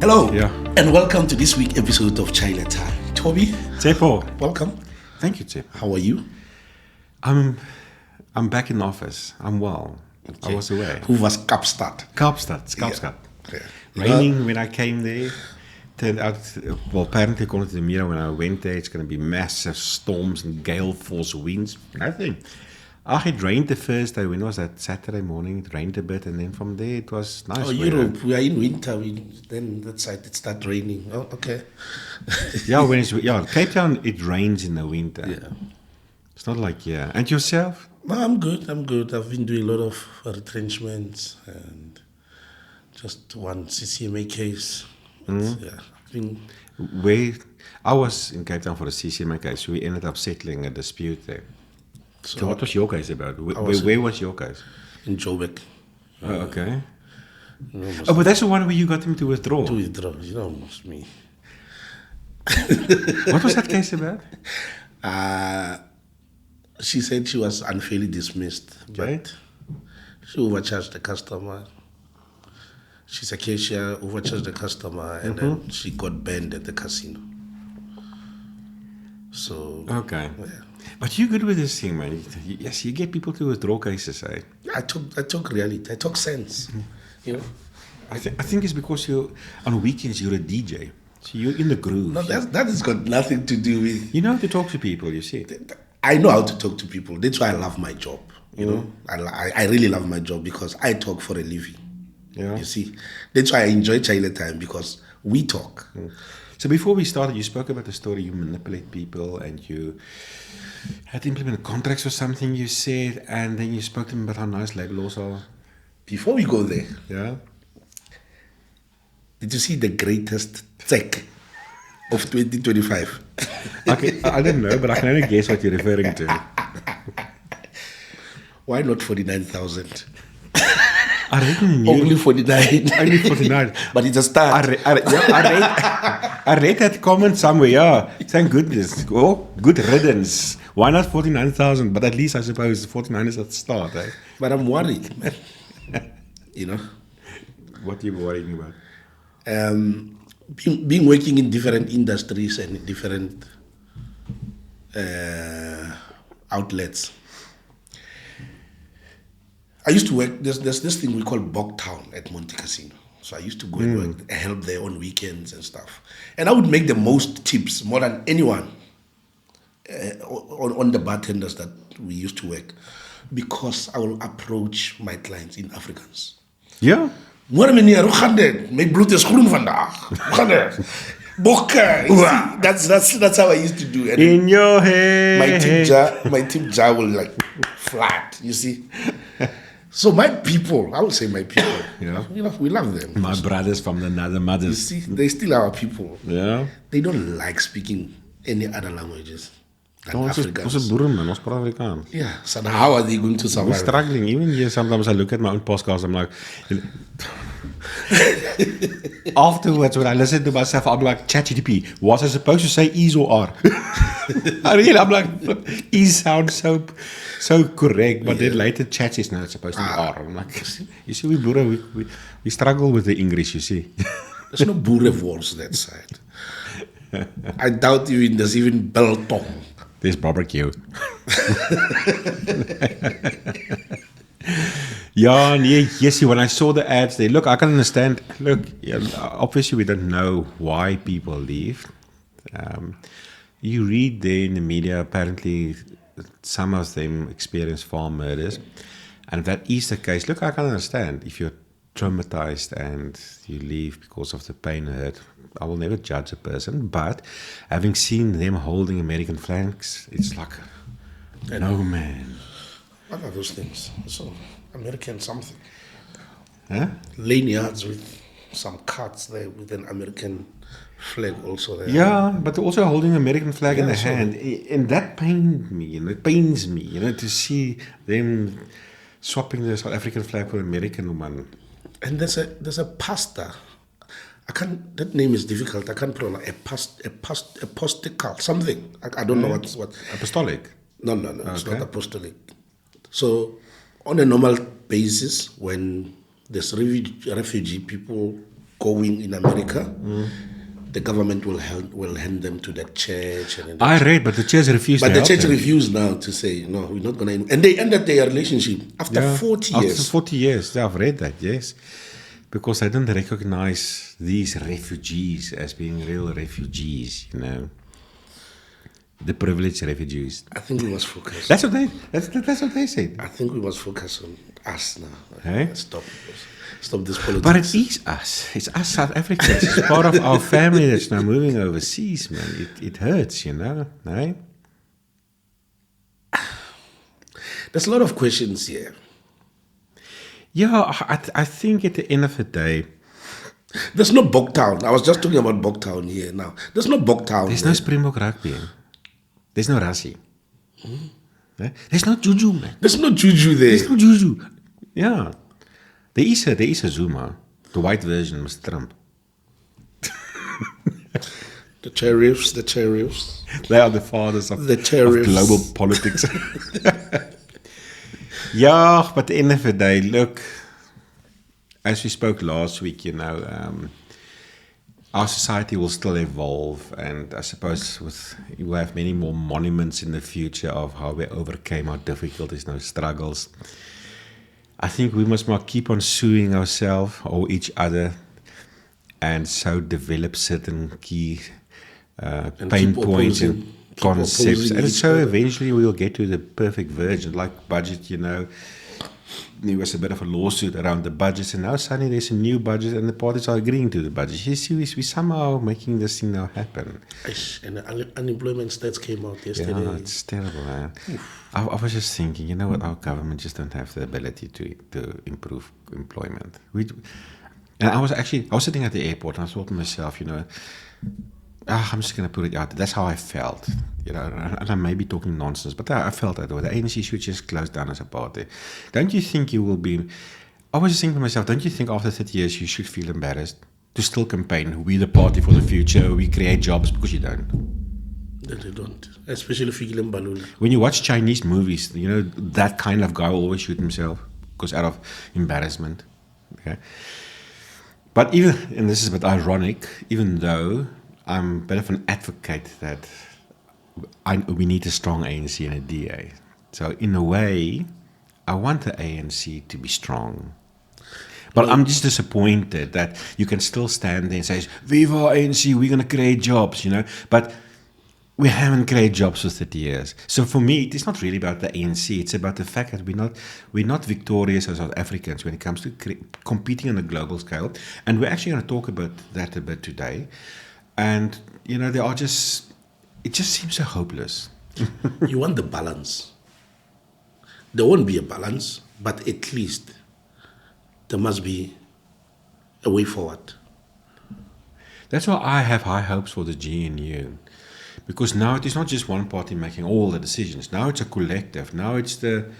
Hello, Yeah. and welcome to this week's episode of Chaile Time. Toby, Tsepo. welcome. Thank you, Tsepo. How are you? I'm back in the office. I'm well. I was away. Who was Kapstad? Kaapstad. Yeah. Raining when I came there. Turned out, well, apparently according to the media, when I went there, it's going to be massive storms and gale force winds. Nothing. It rained the first day. When was that? Saturday morning. It rained a bit, and then from there it was nice. Oh, weather. Europe. We are in winter. Then that side it started raining. Oh, okay. Cape Town, it rains in the winter. Yeah. It's not like here. And yourself? No, I'm good. I've been doing a lot of retrenchments and just one CCMA case. Yeah, I've been. I was in Cape Town for the CCMA case. We ended up settling a dispute there. So what was your case about? Where was your case? In Joburg. Oh, okay. But that's the one where you got him to withdraw. To withdraw, it's me. What was that case about? She said she was unfairly dismissed, but she overcharged the customer. She's a cashier, overcharged the customer, and then she got banned at the casino. So Okay. Yeah. But you're good with this thing, man. Yes, you get people to withdraw cases, eh? I talk reality. I talk sense. I think it's because on weekends you're a DJ. So you're in the groove. No, that has got nothing to do with. You know how to talk to people, you see. I know how to talk to people. That's why I love my job. You know, I really love my job because I talk for a living. Yeah. You see, that's why I enjoy Chaile Time because we talk. So before we started, you spoke about the story. You manipulate people and you had to implement contracts or something, you said, and then you spoke to them about how nice labor laws are. Before we go there, Yeah. did you see the greatest check of 2025? Okay, I don't know, but I can only guess what you're referring to. Why not 49,000? I read in the Only news. 49. Only 49. But it's a start. I read that comment somewhere, yeah. Thank goodness. Oh, good riddance. Why not 49,000? But at least I suppose 49 is at the start, eh? But I'm worried, man. What are you worrying about? Being working in different industries and different outlets. I used to work, there's this thing we call Bogtown at Monte Casino. So I used to go and work, help there on weekends and stuff. And I would make the most tips, more than anyone, on the bartenders that we used to work. Because I will approach my clients in Afrikaans. Yeah. Môre meneer, hoe gaan dit? My bloed is groen vandaag. Hoe gaan dit? Bokke. That's how I used to do it. In your head. My tip jar will like flat, you see. So my people, I would say my people, Yeah. we love them. My brothers from the other You mothers. see, they still are our people. Yeah. They don't like speaking any other languages than Ons Afrikaans. is boere, man. Ons praat Afrikaans. Yeah, so how are they going to We're survive? struggling. Even here, sometimes I look at my own podcast, I'm like... Afterwards, when I listen to myself, I'm like, ChatGPT, was I supposed to say is or are? I'm like, is sounds so correct, but then later chat says, no, it's supposed to be are. I'm like, you see, we struggle with the English, you see. There's no boerewols that side. I doubt there's even biltong. There's barbecue. Yeah, yes, when I saw the ads there, look, I can understand. Look, obviously we don't know why people leave. You read there in the media, apparently some of them experience farm murders. And if that is the case, look, I can understand. If you're traumatized and you leave because of the pain and hurt, I will never judge a person. But having seen them holding American flags, it's like, no, man. What are those things? So, American something. Huh? Lanyards with some cuts there with an American flag also there. Yeah, but also holding American flag in the so- hand. And that pained me, it pains me, to see them swapping the South African flag for American one. And there's a pastor. That name is difficult. I can't pronounce apostolical something. I don't know what. Apostolic? No, it's not apostolic. So, on a normal basis, when there's refugee people going in America, the government will hand them to that church. And I read, but the church refused But to the help church them. refused now to say, no, we're not going to. And they ended their relationship after 40 years. After 40 years, yeah, I've read that, yes. Because I didn't recognize these refugees as being real refugees, you know. The privileged refugees. I think we must focus. That's what they said. I think we must focus on us now. Hey? Stop this politics. But it is us. It's us South Africans. It's part of our family that's now moving overseas, man. It hurts, you know. Hey? There's a lot of questions here. Yeah, I think at the end of the day, there's no Bogtown. I was just talking about Bogtown here now. There's no Bogtown. There's no Springbok rugby. There's no Rassie. There's no Juju, man. There's no Juju there. There's no Juju. Yeah. There is a Zuma. The white version, Mr. Trump. The tariffs. They are the fathers of, the tariffs. Of global politics. Yeah, but at the end of the day, look, as we spoke last week, you know, our society will still evolve, and I suppose we'll have many more monuments in the future of how we overcame our difficulties and our struggles. I think we must keep on suing ourselves or each other, and so develop certain key pain points and concepts. And so eventually we'll get to the perfect version, like budget, you know. There was a bit of a lawsuit around the budgets, and now suddenly there's a new budget and the parties are agreeing to the budget. You see, we're somehow making this thing now happen. And the unemployment stats came out yesterday. Yeah, it's terrible, man. I was just thinking, you know what, our government just don't have the ability to improve employment. And I was sitting at the airport and I thought to myself, you know, I'm just going to put it out. That's how I felt, you know, and I may be talking nonsense, but I felt that way. The ANC should just close down as a party. Don't you think you will be... I was just thinking to myself, don't you think after 30 years you should feel embarrassed to still campaign, we the party for the future, we create jobs, because you don't? That they don't, especially Fikile Mbalula. When you watch Chinese movies, you know, that kind of guy will always shoot himself because out of embarrassment. Okay, but even, and this is a bit ironic, even though I'm a bit of an advocate that we need a strong ANC and a DA. So in a way, I want the ANC to be strong. But I'm just disappointed that you can still stand there and say, Viva ANC, we're going to create jobs, you know. But we haven't created jobs for 30 years. So for me, it is not really about the ANC. It's about the fact that we're not victorious as South Africans when it comes to competing on a global scale. And we're actually going to talk about that a bit today. And, you know, it just seems so hopeless. You want the balance. There won't be a balance, but at least there must be a way forward. That's why I have high hopes for the GNU. Because now it is not just one party making all the decisions. Now it's a collective. Now it's the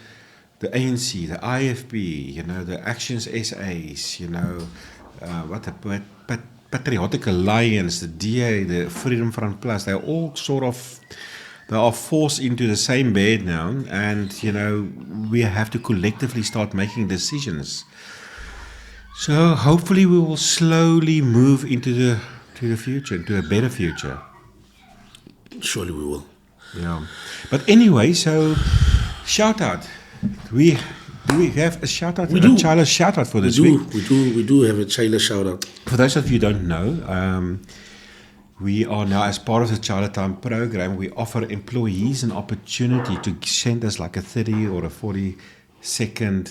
ANC, the IFP, you know, the Actions SAs, you know, the Patriotic Alliance, the DA, the Freedom Front Plus. They're all they are forced into the same bed now. And, you know, we have to collectively start making decisions. So hopefully we will slowly move into the future, into a better future. Surely we will. Yeah. But anyway, so shout out. Do we have a shout out? We do. A Chaile shout out for this week? We do have a Chaile shout out. For those of you who don't know, we are now, as part of the Chaile Time program, we offer employees an opportunity to send us like a 30 or a 40-second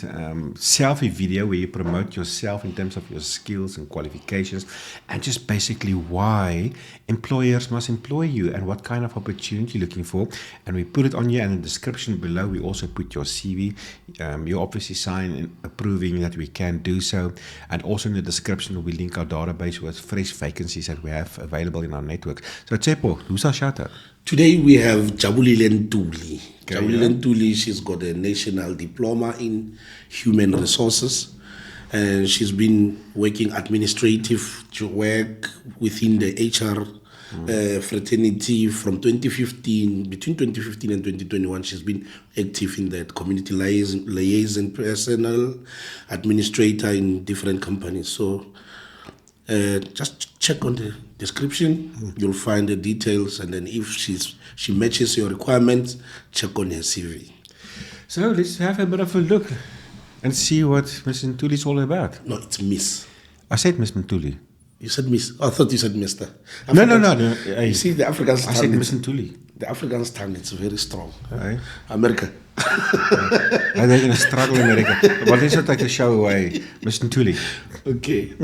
selfie video where you promote yourself in terms of your skills and qualifications, and just basically why employers must employ you and what kind of opportunity you're looking for. And we put it on here, and in the description below we also put your CV. You obviously sign in approving that we can do so, and also in the description we link our database with fresh vacancies that we have available in our network. So Tsepo, who's our shout out? Today we have Jabulile Ntuli. Okay, Jabulile Ntuli, she's got a national diploma in human resources, and she's been working administrative work within the HR fraternity from 2015. Between 2015 and 2021, she's been active in that community liaison personnel administrator in different companies. So Just check on the description. You'll find the details, and then if she matches your requirements, check on her CV. So let's have a bit of a look and see what Miss Ntuli is all about. No, it's Miss. I said Miss Ntuli. You said Miss. I thought you said Mister. No. You see, the African's I tongue. said Miss Ntuli. The African's tongue, it's very strong. Aye. America. And they're going to struggle in America. But let's not take the show away. Miss Ntuli. Okay.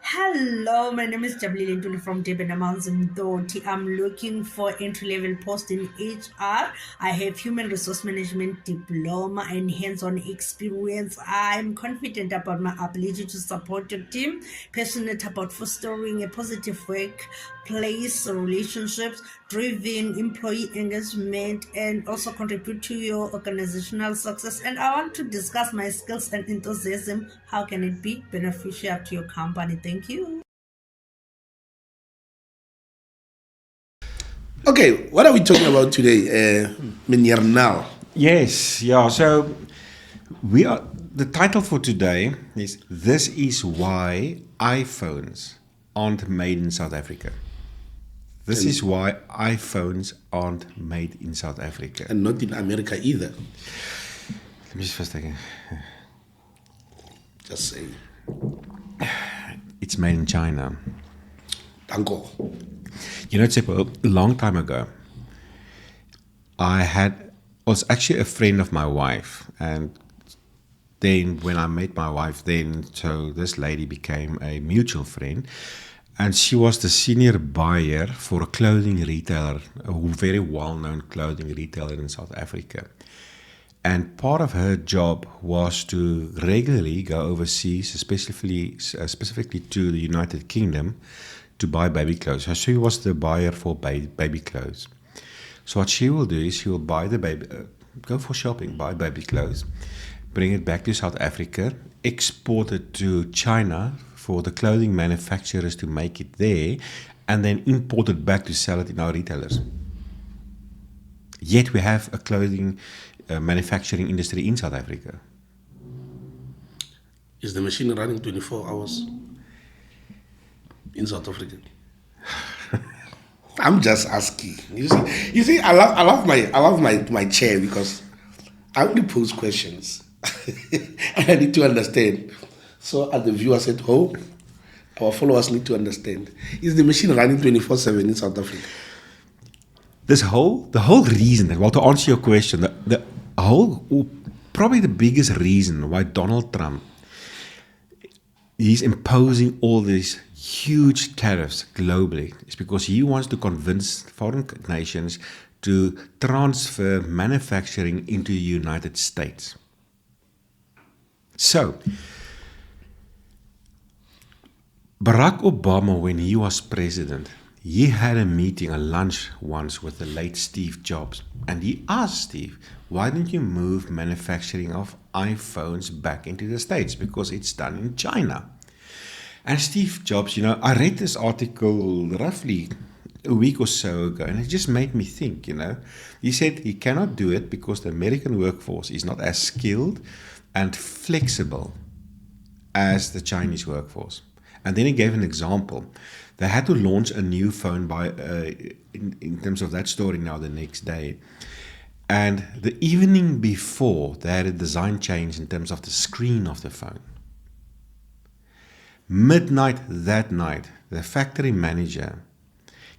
Hello, my name is Jabulile Ntuli from Durban, Ntuli. I'm looking for entry-level post in HR. I have human resource management diploma and hands-on experience. I'm confident about my ability to support your team, passionate about fostering a positive workplace relationships, driving employee engagement, and also contribute to your organizational success. And I want to discuss my skills and enthusiasm. How can it be beneficial to your company? Thank you. Okay, what are we talking about today, Minyarnal? Yes, yeah. So the title for today is "This is why iPhones aren't made in South Africa." This is why iPhones aren't made in South Africa. And not in America either. Let me just first take Just say. It's made in China. Danko. You know, Tsepo, a long time ago, was actually a friend of my wife. And then when I met my wife, so this lady became a mutual friend. And she was the senior buyer for a clothing retailer, a very well-known clothing retailer in South Africa. And part of her job was to regularly go overseas, specifically to the United Kingdom, to buy baby clothes. So she was the buyer for baby clothes. So what she will do is she will buy the baby, go for shopping, buy baby clothes, bring it back to South Africa, export it to China for the clothing manufacturers to make it there, and then import it back to sell it in our retailers. Yet we have a clothing manufacturing industry in South Africa. Is the machine running 24 hours in South Africa? I'm just asking. You see, I love my chair because I only pose questions and I need to understand. So as the viewers at home, our followers need to understand. Is the machine running 24/7 in South Africa? The whole reason, well, to answer your question, probably the biggest reason why Donald Trump is imposing all these huge tariffs globally is because he wants to convince foreign nations to transfer manufacturing into the United States. So, Barack Obama, when he was president, he had a lunch once with the late Steve Jobs. And he asked Steve, why don't you move manufacturing of iPhones back into the States? Because it's done in China. And Steve Jobs, I read this article roughly a week or so ago, and it just made me think, He said he cannot do it because the American workforce is not as skilled and flexible as the Chinese workforce. And then he gave an example. They had to launch a new phone in terms of that story now the next day. And the evening before, they had a design change in terms of the screen of the phone. Midnight that night, the factory manager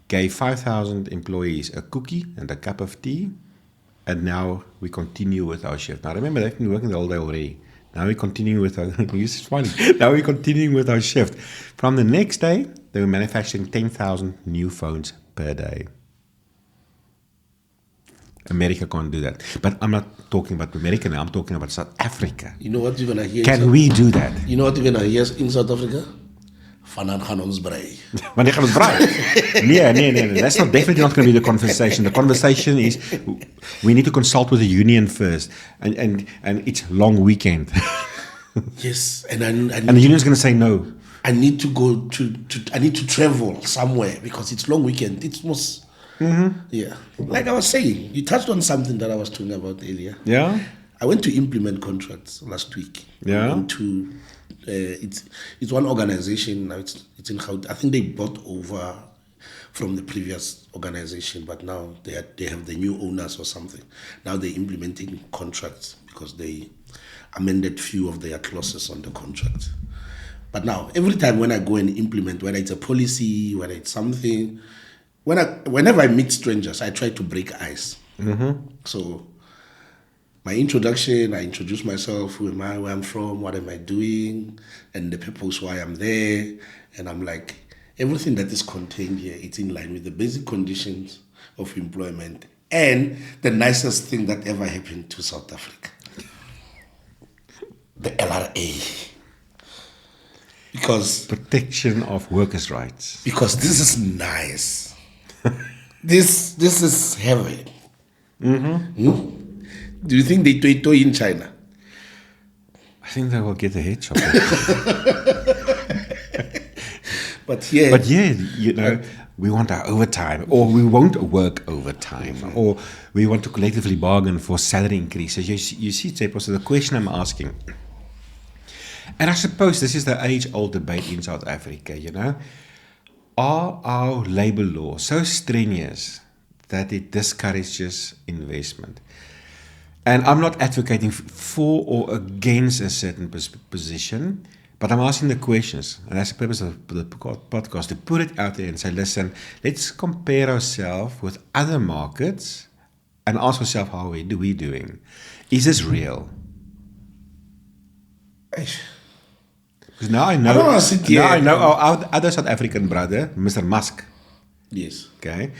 gave 5,000 employees a cookie and a cup of tea, and now we continue with our shift. Now remember, they've been working the whole day already. Now we're continuing with our shift. From the next day, they were manufacturing 10,000 new phones per day. America can't do that. But I'm not talking about America now, I'm talking about South Africa. You know what you're going to hear? Can we do that? You know what you're going to hear in South Africa? Vanan gaan ons brei. Wanneer gaan ons brei? Nee. That's definitely not going to be the conversation. The conversation is we need to consult with the union first. And it's long weekend. Yes. And the union's going to say no. I need to go I need to travel somewhere because it's long weekend. It's most... Mm-hmm. Yeah. Like I was saying, you touched on something that I was talking about earlier. Yeah. I went to implement contracts last week. Yeah. I went to It's one organization now. It's in Gauteng. I think they bought over from the previous organization, but now they have the new owners or something. Now they're implementing contracts because they amended few of their clauses on the contract. But now every time when I go and implement, whether it's a policy, whether it's something, whenever I meet strangers, I try to break ice. So my introduction, I introduce myself, who am I, where I'm from, what am I doing, and the purpose why I'm there. And I'm like, everything that is contained here, it's in line with the basic conditions of employment and the nicest thing that ever happened to South Africa. The LRA. Because protection of workers' rights. Because this is nice. This is heaven. Do you think they toy in China? I think they will get a head shot. But yeah, we want our overtime, or we won't work overtime, or we want to collectively bargain for salary increases. You see, Tsepo, so the question I'm asking, and I suppose this is the age-old debate in South Africa, are our labor laws so strenuous that it discourages investment? And I'm not advocating for or against a certain position, but I'm asking the questions, and that's the purpose of the podcast, to put it out there and say, listen, let's compare ourselves with other markets and ask ourselves, how are we doing? Is this real? Because now I know our other South African brother, Mr. Musk. Yes. Okay.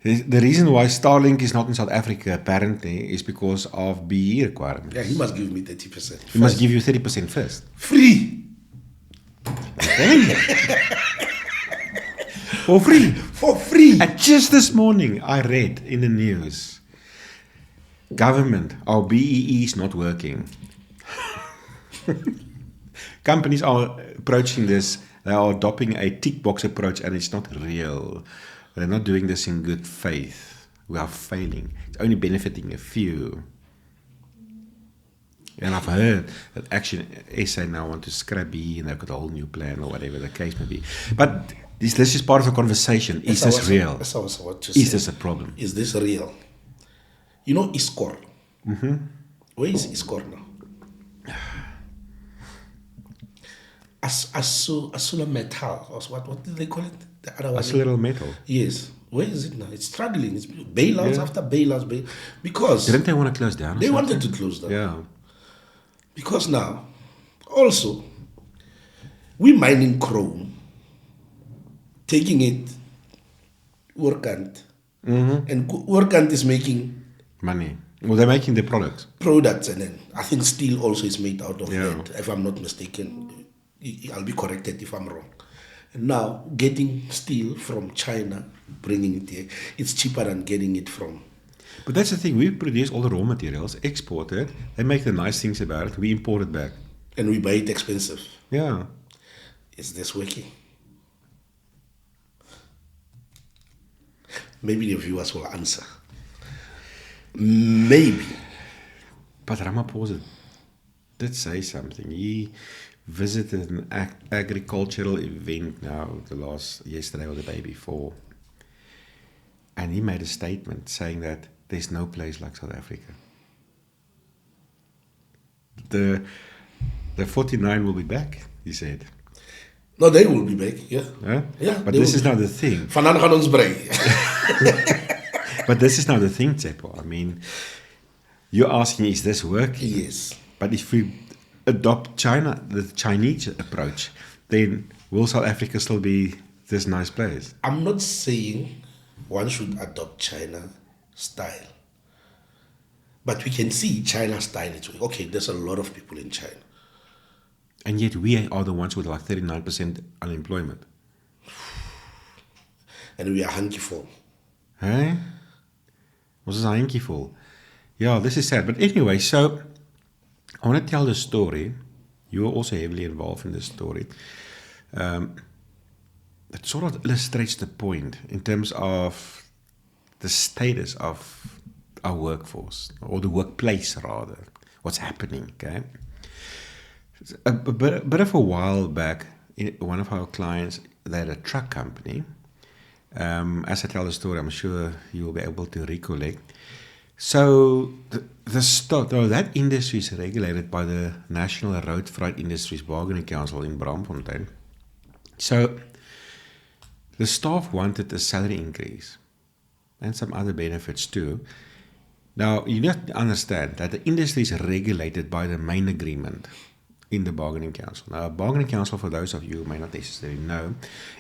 The reason why Starlink is not in South Africa, apparently, is because of BE requirements. Yeah, he must give me 30%. He must give you 30% first. Free! For free. For free! And just this morning, I read in the news, government, our BEE is not working. Companies are approaching this, they are adopting a tick box approach, and it's not real. They're not doing this in good faith. We are failing. It's only benefiting a few. And I've heard that Action SA now want to scrap BE and they've got a whole new plan or whatever the case may be. But this is part of the conversation. Is this real? Is this a problem? Is this real? You know Iscor? Where is Iscor now? Asula Metal, or what did they call it? The other one. Asula Metal. Yes. Where is it now? It's struggling. It's bailouts after bailouts. Because didn't they want to close down? They wanted to close down. Yeah. Because now, also, we mining chrome, taking it Urkant, and Urkant is making money. Well, they're making the products, and then I think steel also is made out of it. If I'm not mistaken, I'll be corrected if I'm wrong. And now, getting steel from China, bringing it here, it's cheaper than getting it from. But that's the thing, we produce all the raw materials, export it, they make the nice things about it, we import it back. And we buy it expensive. Yeah. Is this working? Maybe the viewers will answer. Maybe. But Ramaphosa did say something. He visited an agricultural event yesterday or the day before. And he made a statement saying that there's no place like South Africa. The 49 will be back, he said. No, they will be back, yeah. Huh? Yeah. But this is now the thing. Vanaan gaan ons brei. But this is now the thing, Tsepo. I mean, you're asking, is this working? Yes. But if we adopt the Chinese approach, then will South Africa still be this nice place? I'm not saying one should adopt China style. But we can see China style. It's okay, there's a lot of people in China. And yet we are the ones with like 39% unemployment. And we are hanky-full. Hey? What's a hanky-full? Yeah, this is sad. But anyway, so I want to tell the story. You are also heavily involved in this story. It sort of illustrates the point in terms of the status of our workforce, or the workplace rather, what's happening, okay? bit of a while back, one of our clients, they had a truck company. As I tell the story, I'm sure you will be able to recollect. So that industry is regulated by the National Road Freight Industries Bargaining Council in Braamfontein. So the staff wanted a salary increase and some other benefits too. Now, you have to understand that the industry is regulated by the main agreement in the bargaining council. Now, a bargaining council, for those of you who may not necessarily know,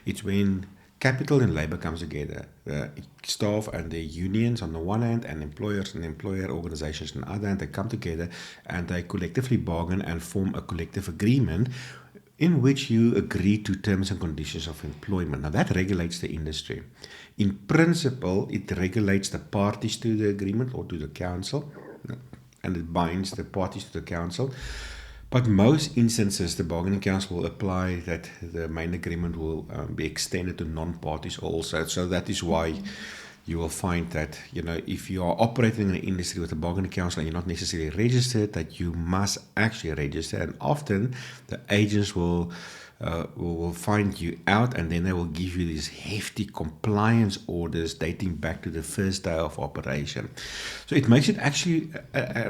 it's when capital and labor comes together. The staff and the unions on the one hand, and employers and employer organizations on the other hand, they come together and they collectively bargain and form a collective agreement in which you agree to terms and conditions of employment. Now, that regulates the industry. In principle, it regulates the parties to the agreement or to the council, and it binds the parties to the council. But most instances, the bargaining council will apply that the main agreement will be extended to non-parties also. So that is why you will find that, if you are operating in an industry with a bargaining council and you're not necessarily registered, that you must actually register. And often the agents will find you out, and then they will give you these hefty compliance orders dating back to the first day of operation. So it makes it actually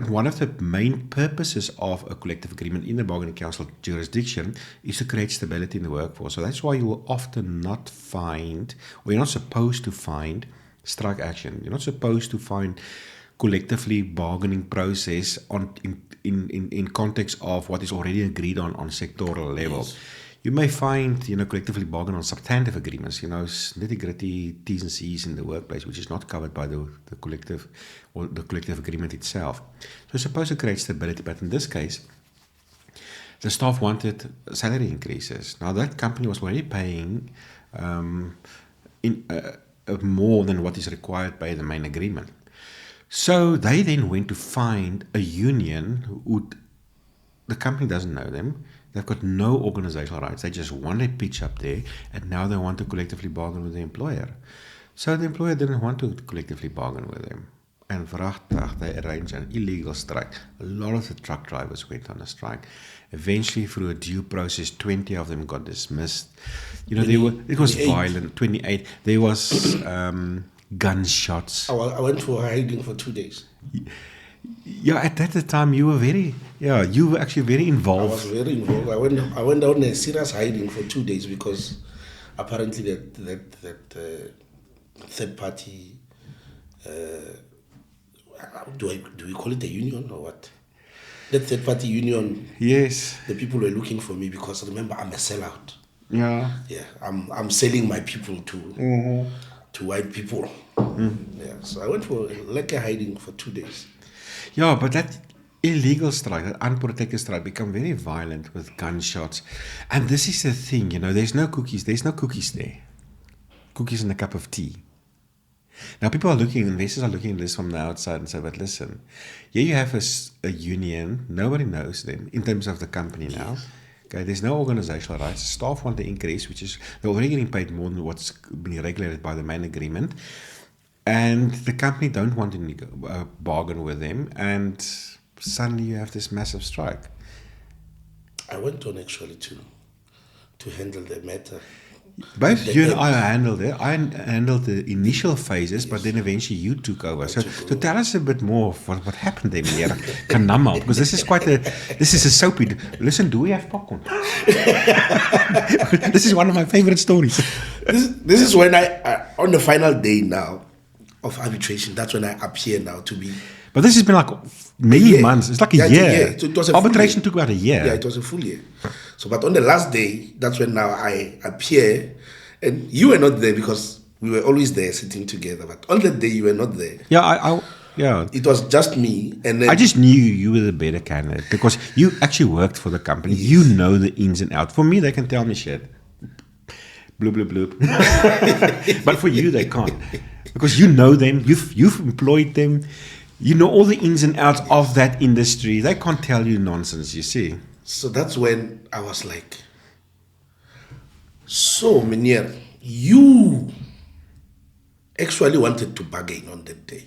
one of the main purposes of a collective agreement in the bargaining council jurisdiction is to create stability in the workforce. So that's why you will often not find, or you're not supposed to find, strike action. You're not supposed to find collectively bargaining process in context of what is already agreed on sectoral level. Yes. You may find, collectively bargain on substantive agreements, nitty-gritty T's and C's in the workplace, which is not covered by the collective or the collective agreement itself. So it's supposed to create stability, but in this case, the staff wanted salary increases. Now, that company was already paying more than what is required by the main agreement. So they then went to find a union the company doesn't know them. They've got no organizational rights. They just want a pitch up there, and now they want to collectively bargain with the employer. So the employer didn't want to collectively bargain with them. And vragtig, they arranged an illegal strike. A lot of the truck drivers went on a strike. Eventually, through a due process, 20 of them got dismissed. It was violent. 28. There was gunshots. I went for hiding for 2 days. Yeah, at that time you were actually very involved. I was very involved. I went on a serious hiding for 2 days because apparently that third party, do we call it a union or what? That third party union. Yes. The people were looking for me because remember I'm a sellout. Yeah. Yeah. I'm selling my people to white people. Yeah. So I went for like a hiding for 2 days. Yeah, but that illegal strike, that unprotected strike, become very violent with gunshots. And this is the thing, there's no cookies. There's no cookies there. Cookies and a cup of tea. Now, investors are looking at this from the outside and say, but listen, here you have a union, nobody knows them in terms of the company now. Okay, there's no organizational rights. Staff want the increase, which is, they're already getting paid more than what's being regulated by the main agreement. And the company don't want to bargain with them, and suddenly you have this massive strike. I went on actually to handle the matter. Both you and I handled it. I handled the initial phases, yes. But then eventually you took over. So tell us a bit more of what happened there, Meneer Kanama, because this is a soapy. Listen, do we have popcorn? This is one of my favorite stories. This is when I on the final day now of arbitration, that's when I appear now to be. But this has been like many months. It's like a year. So it was arbitration took about a year. Yeah, it was a full year. So, but on the last day, that's when now I appear, and you were not there because we were always there sitting together. But on that day, you were not there. Yeah, yeah. It was just me, and then I just knew you were the better candidate because you actually worked for the company. Yes. You know the ins and outs. For me, they can tell me shit. Bloop, bloop, bloop. But for you, they can't. Because you know them, you've employed them, you know all the ins and outs of that industry. They can't tell you nonsense, you see. So that's when I was like, so Meneer, you actually wanted to bargain on that day.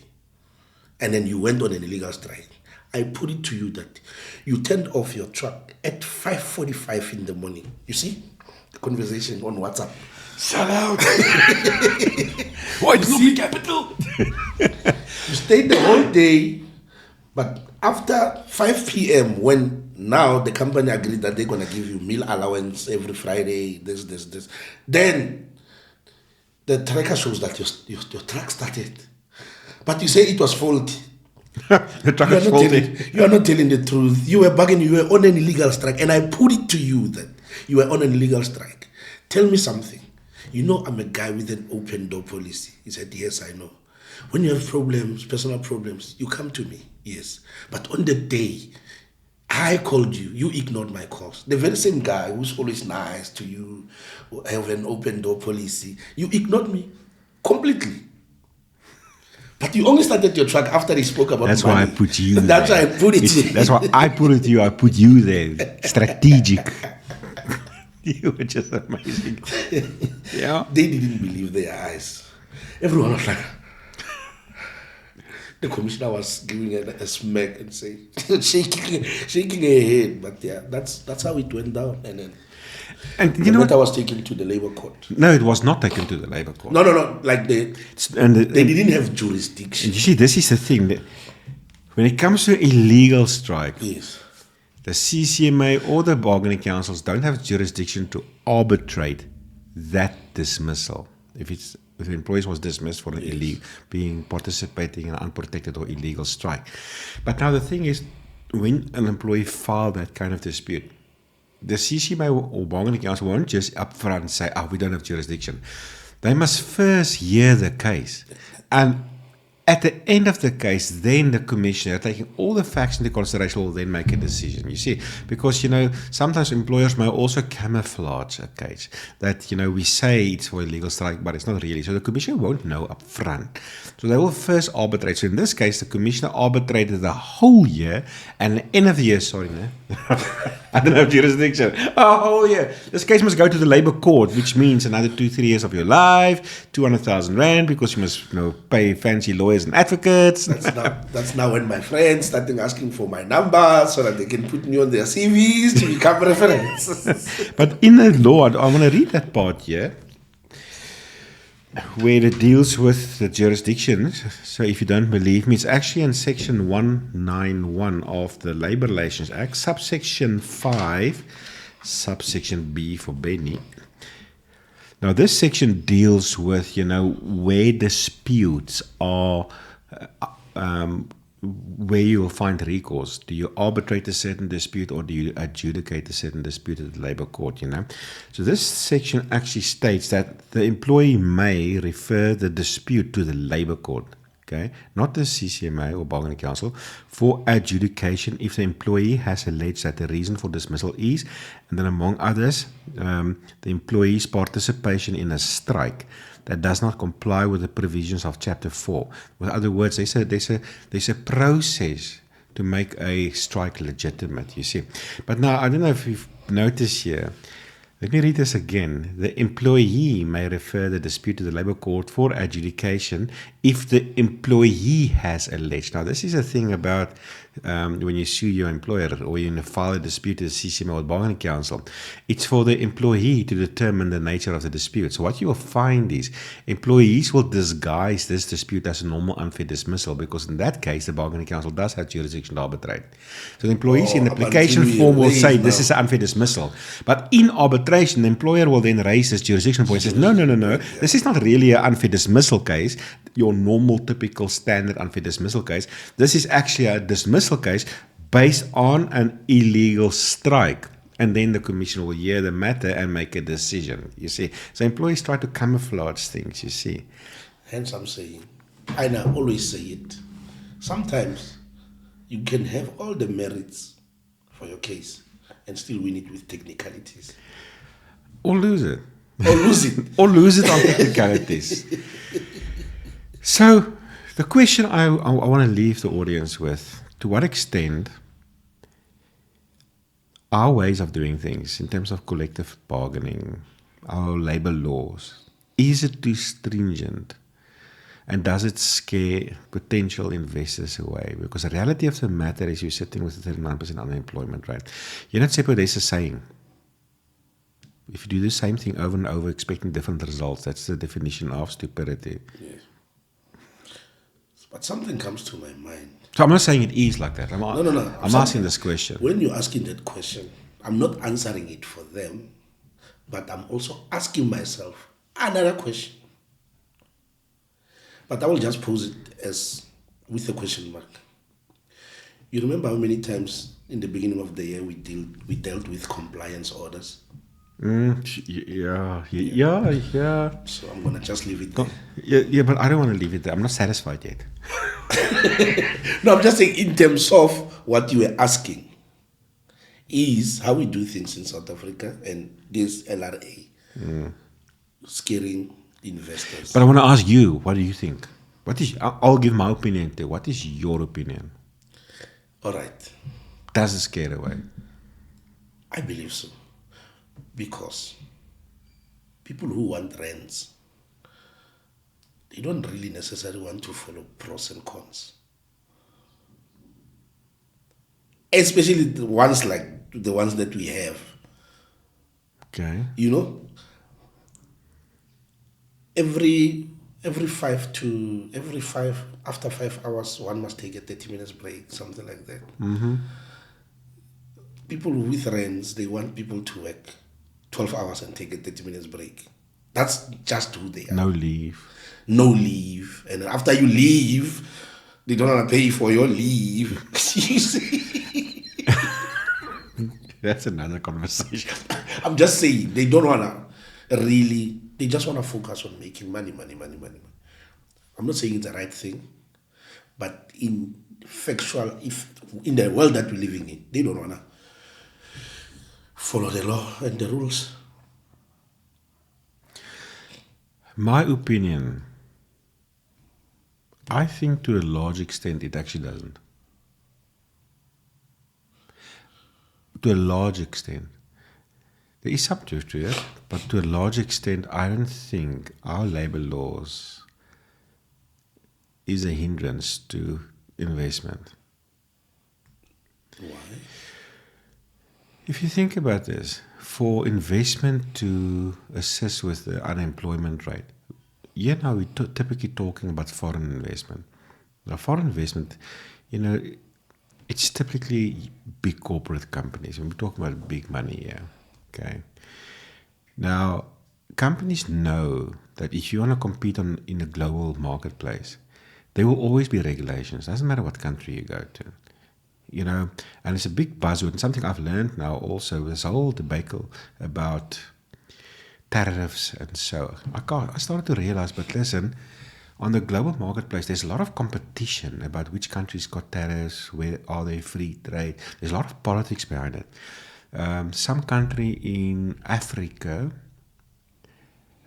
and then you went on an illegal strike, I put it to you that you turned off your truck at 5:45 in the morning. You see the conversation on WhatsApp. Sell out. Why it's not capital? You stayed the whole day, but after 5 p.m. when now the company agreed that they're gonna give you meal allowance every Friday, this, then the tracker shows that your truck started. But you say it was faulty. The truck is faulty. You are not telling the truth. You were bugging, you were on an illegal strike, and I put it to you that you were on an illegal strike. Tell me something. You know I'm a guy with an open door policy. He said, yes, I know. When you have problems, personal problems, you come to me, yes. But on the day I called you, you ignored my calls. The very same guy who's always nice to you, who have an open door policy, you ignored me completely. But you only started your truck after he spoke about That's money. why I put you That's there. why I put it. That's why I put it to you. I put you there. Strategic. You were just amazing. Yeah. They didn't believe their eyes. Everyone was like, the commissioner was giving a smack and saying, shaking her head. But yeah, that's how it went down. And you know what? I what? was taken to the labor court. No, it was not taken to the labor court. No. Like they didn't have jurisdiction. You see, this is the thing. That when it comes to illegal strike, Yes. the CCMA or the bargaining councils don't have jurisdiction to arbitrate that dismissal. If the employee was dismissed for an participating in an unprotected or illegal strike. But now the thing is, when an employee filed that kind of dispute, the CCMA or bargaining council won't just upfront say, we don't have jurisdiction. They must first hear the case. And at the end of the case, then the commissioner, taking all the facts into consideration, will then make a decision. You see, because, sometimes employers may also camouflage a case that, we say it's for illegal strike, but it's not really. So the commissioner won't know up front. So they will first arbitrate. So in this case, the commissioner arbitrated the whole year, and at the end of the year, I don't have jurisdiction. Oh, yeah. This case must go to the labor court, which means another 2-3 years of your life, 200,000 rand, because you must pay fancy lawyers and advocates. That's now when my friends started asking for my number so that they can put me on their CVs to become reference. But in the law, I want to read that part here, where it deals with the jurisdiction. So if you don't believe me, it's actually in section 191 of the Labour Relations Act, subsection 5, subsection B for Benny. Now, this section deals with, where disputes are, where you will find recourse. Do you arbitrate a certain dispute or do you adjudicate a certain dispute at the labor court, So this section actually states that the employee may refer the dispute to the labor court, okay, not the CCMA or bargaining council, for adjudication if the employee has alleged that the reason for dismissal is, and then among others, the employee's participation in a strike that does not comply with the provisions of Chapter 4. In other words, there's a process to make a strike legitimate, you see. But now, I don't know if you've noticed here, let me read this again. The employee may refer the dispute to the labor court for adjudication if the employee has alleged. Now, this is a thing about when you sue your employer or you file a dispute to the CCMA or bargaining council. It's for the employee to determine the nature of the dispute. So what you will find is employees will disguise this dispute as a normal unfair dismissal, because in that case, the bargaining council does have jurisdiction to arbitrate. So the employees in the application form will say this is an unfair dismissal. But in arbitration, the employer will then raise this jurisdiction point and says, no, this is not really an unfair dismissal case, your normal, typical, standard unfair dismissal case. This is actually a dismissal case based on an illegal strike. And then the commission will hear the matter and make a decision, you see. So employees try to camouflage things, you see. Hence I'm saying, and I always say it, sometimes you can have all the merits for your case and still win it with technicalities. Or lose it. Or lose it. Or lose it on technicalities. So the question I want to leave the audience with, to what extent our ways of doing things in terms of collective bargaining, our labor laws, is it too stringent? And does it scare potential investors away? Because the reality of the matter is you're sitting with a 39% unemployment rate. You're not separate, there's a saying. If you do the same thing over and over expecting different results, that's the definition of stupidity. Yes. But something comes to my mind. So I'm not saying it is like that. No. I'm asking this question. When you're asking that question, I'm not answering it for them, but I'm also asking myself another question. But I will just pose it as with a question mark. You remember how many times in the beginning of the year we dealt with compliance orders? Yeah. So I'm gonna just leave it there. Yeah, but I don't want to leave it there. I'm not satisfied yet. No, I'm just saying in terms of what you were asking is how we do things in South Africa and this LRA scaring investors. But I want to ask you, what do you think? I'll give my opinion too. What is your opinion? All right. Does it scare away? I believe so. Because people who want rents, they don't really necessarily want to follow pros and cons. Especially the ones like the ones that we have. Okay. You know? After 5 hours, one must take a 30 minutes break, something like that. Mm-hmm. People with rents, they want people to work 12 hours and take a 30 minutes break. That's just who they are. No leave. And after you leave, they don't want to pay for your leave. You see? That's another conversation. I'm just saying, they don't want to really, they just want to focus on making money. I'm not saying it's the right thing, but in the world that we're living in, they don't want to follow the law and the rules. My opinion, I think to a large extent it actually doesn't. To a large extent. There is some truth to it, but to a large extent I don't think our labor laws is a hindrance to investment. Why? If you think about this, for investment to assist with the unemployment rate, now we're typically talking about foreign investment. Now, foreign investment, it's typically big corporate companies. We're talking about big money here. Okay. Now, companies know that if you want to compete in a global marketplace, there will always be regulations. Doesn't matter what country you go to. And it's a big buzzword. And something I've learned now also, this whole debate about tariffs and so. I started to realize, but listen, on the global marketplace, there's a lot of competition about which countries got tariffs, where are they free trade. There's a lot of politics behind it. Some country in Africa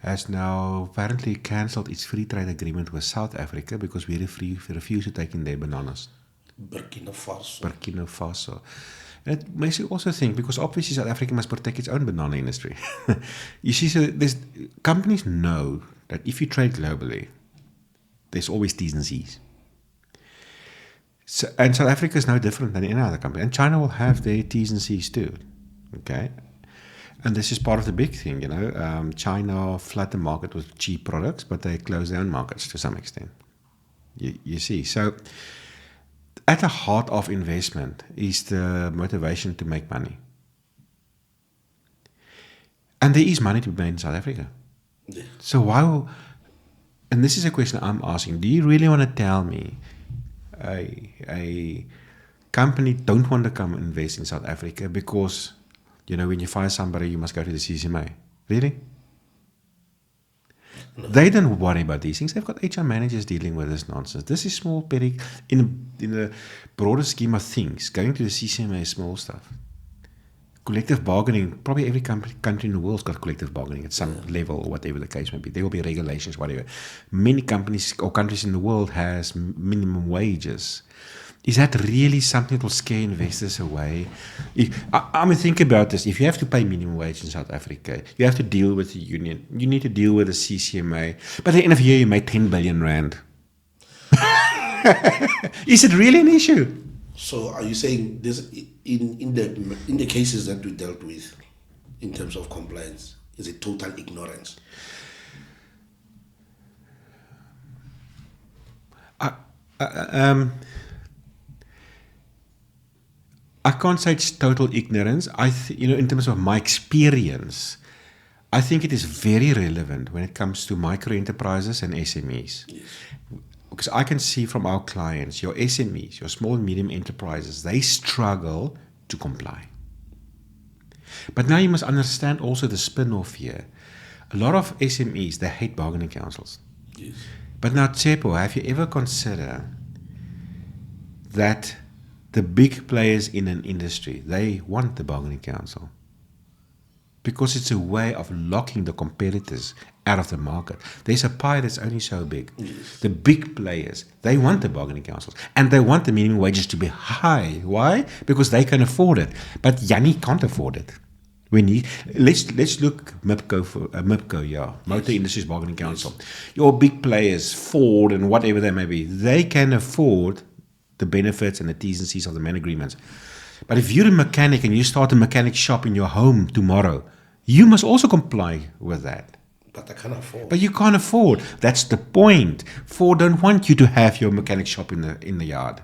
has now apparently cancelled its free trade agreement with South Africa because we refuse to take in their bananas. Burkina Faso. And it makes you also think, because obviously South Africa must protect its own banana industry. You see, so companies know that if you trade globally, there's always T's and C's. So, and South Africa is no different than any other company. And China will have their T's and C's too. Okay? And this is part of the big thing, China flood the market with cheap products, but they close their own markets to some extent. You see. So at the heart of investment is the motivation to make money. And there is money to be made in South Africa. Yeah. So why, and this is a question I'm asking, do you really want to tell me a company don't want to come invest in South Africa because, when you fire somebody, you must go to the CCMA? Really? No. They don't worry about these things. They've got HR managers dealing with this nonsense. This is small, petty, in the broader scheme of things. Going to the CCMA is small stuff. Collective bargaining, probably every country in the world's got collective bargaining at some level or whatever the case may be. There will be regulations, whatever. Many companies or countries in the world has minimum wages. Is that really something that will scare investors away? I mean, think about this. If you have to pay minimum wage in South Africa, you have to deal with the union. You need to deal with the CCMA. By the end of the year, you made 10 billion rand. Is it really an issue? So are you saying this in the cases that we dealt with in terms of compliance, is it total ignorance? I can't say it's total ignorance. In terms of my experience, I think it is very relevant when it comes to micro enterprises and SMEs. Yes. Because I can see from our clients, your SMEs, your small and medium enterprises, they struggle to comply. But now you must understand also the spin-off here. A lot of SMEs, they hate bargaining councils. Yes. But now, Tsepo, have you ever considered that the big players in an industry, they want the bargaining council? Because it's a way of locking the competitors out of the market. There's a pie that's only so big. Yes. The big players, they want the bargaining councils. And they want the minimum wages to be high. Why? Because they can afford it. But Yanni can't afford it. Let's look MIPCO, Motor Industries Bargaining Council. Your big players, Ford and whatever they may be, they can afford the benefits and the T's and C's of the man agreements. But if you're a mechanic and you start a mechanic shop in your home tomorrow, you must also comply with that. But I can't afford. But you can't afford. That's the point. Ford don't want you to have your mechanic shop in the yard.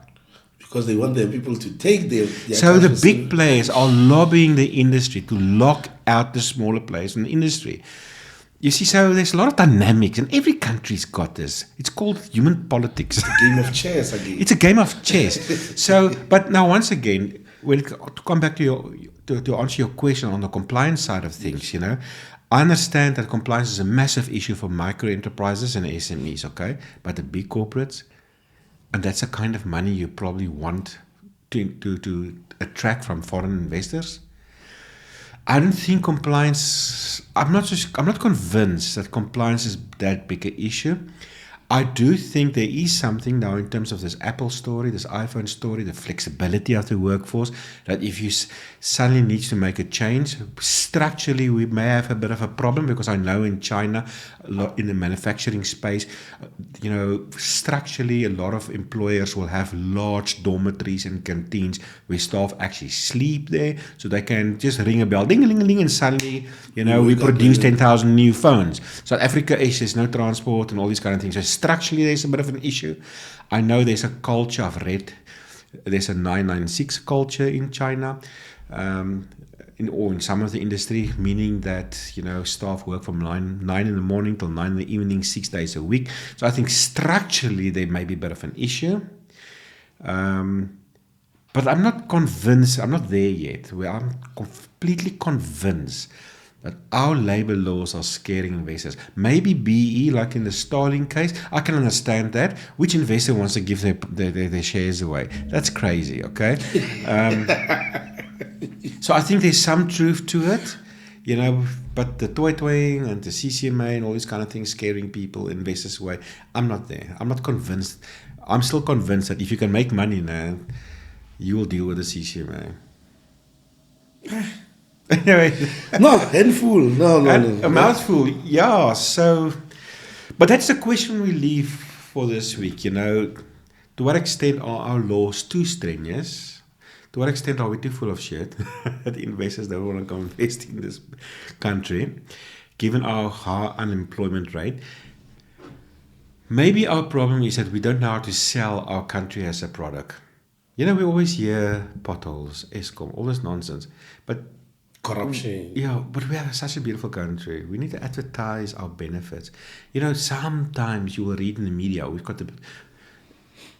Because they want their people to take their So the big players are lobbying the industry to lock out the smaller players in the industry. You see, so there's a lot of dynamics, and every country's got this. It's called human politics. game of chess again. It's a game of chess. So, but now once again, to come back to to answer your question on the compliance side of things, I understand that compliance is a massive issue for micro enterprises and SMEs, okay? But the big corporates, and that's the kind of money you probably want to attract from foreign investors. I don't think compliance, I'm not convinced that compliance is that big an issue. I do think there is something now in terms of this Apple story, this iPhone story, the flexibility of the workforce, that if you suddenly need to make a change, structurally we may have a bit of a problem, because I know in China, in the manufacturing space, structurally a lot of employers will have large dormitories and canteens where staff actually sleep there, so they can just ring a bell, ding-a-ling-a-ling, and suddenly, we produce 10,000 new phones. South Africa, there's no transport and all these kind of things. So structurally, there's a bit of an issue. I know there's a culture of there's a 996 culture in China, in some of the industry, meaning that, staff work from 9 in the morning till 9 in the evening, 6 days a week. So I think structurally there may be a bit of an issue. But I'm not convinced, I'm not there yet, where I'm completely convinced that our labor laws are scaring investors. Maybe BE, like in the Starling case, I can understand that. Which investor wants to give their shares away? That's crazy, okay? So I think there's some truth to it, but the toy-toying and the CCMA and all these kind of things scaring people, investors away, I'm not there. I'm not convinced. I'm still convinced that if you can make money now, you will deal with the CCMA. Anyway, no, handful. No. A mouthful, yeah. So, but that's the question we leave for this week. To what extent are our laws too strenuous? To what extent are we too full of shit that investors don't want to go invest in this country, given our high unemployment rate? Maybe our problem is that we don't know how to sell our country as a product. We always hear potholes, Eskom, all this nonsense, but corruption. Yeah, but we have such a beautiful country. We need to advertise our benefits. Sometimes you will read in the media,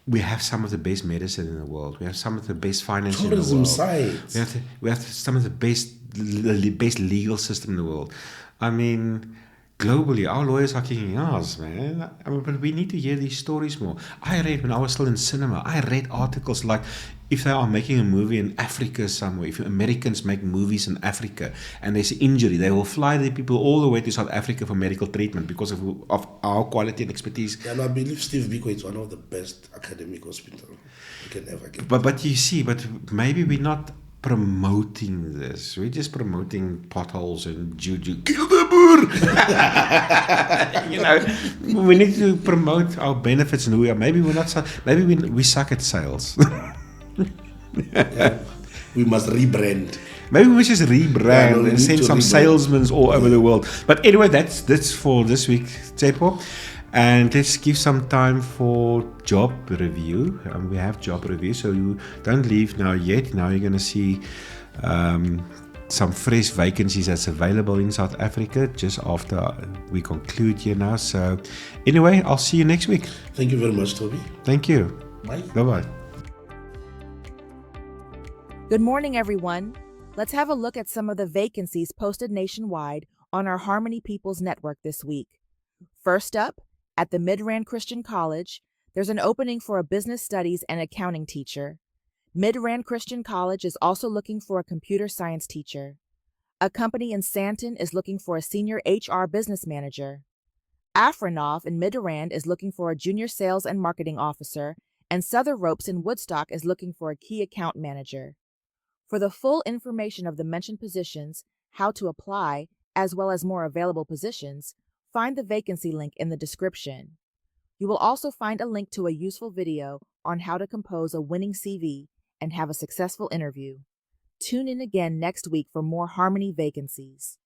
we have some of the best medicine in the world. We have some of the best finance in the world. Sites. We have some of the best legal system in the world. I mean, globally, our lawyers are kicking ass, man. But we need to hear these stories more. I read, when I was still in cinema, I read articles like, if they are making a movie in Africa somewhere, if Americans make movies in Africa and there's an injury, they will fly the people all the way to South Africa for medical treatment because of our quality and expertise. And I believe Steve Biko is one of the best academic hospitals you can ever get. But you see, but maybe we're not promoting this. We're just promoting potholes and juju. Kill the boer! We need to promote our benefits and who we are. Maybe we're not. Maybe we suck at sales. We must rebrand. Maybe we just rebrand we and need send to some rebrand. salesmen all over the world. But anyway, that's for this week, Tsepo. And let's give some time for job review. We have job review, so you don't leave now yet. Now you're going to see some fresh vacancies that's available in South Africa just after we conclude here now. So anyway, I'll see you next week. Thank you very much, Toby. Thank you. Bye. Bye-bye. Good morning, everyone. Let's have a look at some of the vacancies posted nationwide on our Harmony Peoples Network this week. First up, at the Midrand Christian College, there's an opening for a business studies and accounting teacher. Midrand Christian College is also looking for a computer science teacher. A company in Sandton is looking for a senior HR business manager. Afrinov in Midrand is looking for a junior sales and marketing officer, and Souther Ropes in Woodstock is looking for a key account manager. For the full information of the mentioned positions, how to apply, as well as more available positions, find the vacancy link in the description. You will also find a link to a useful video on how to compose a winning CV and have a successful interview. Tune in again next week for more Harmony vacancies.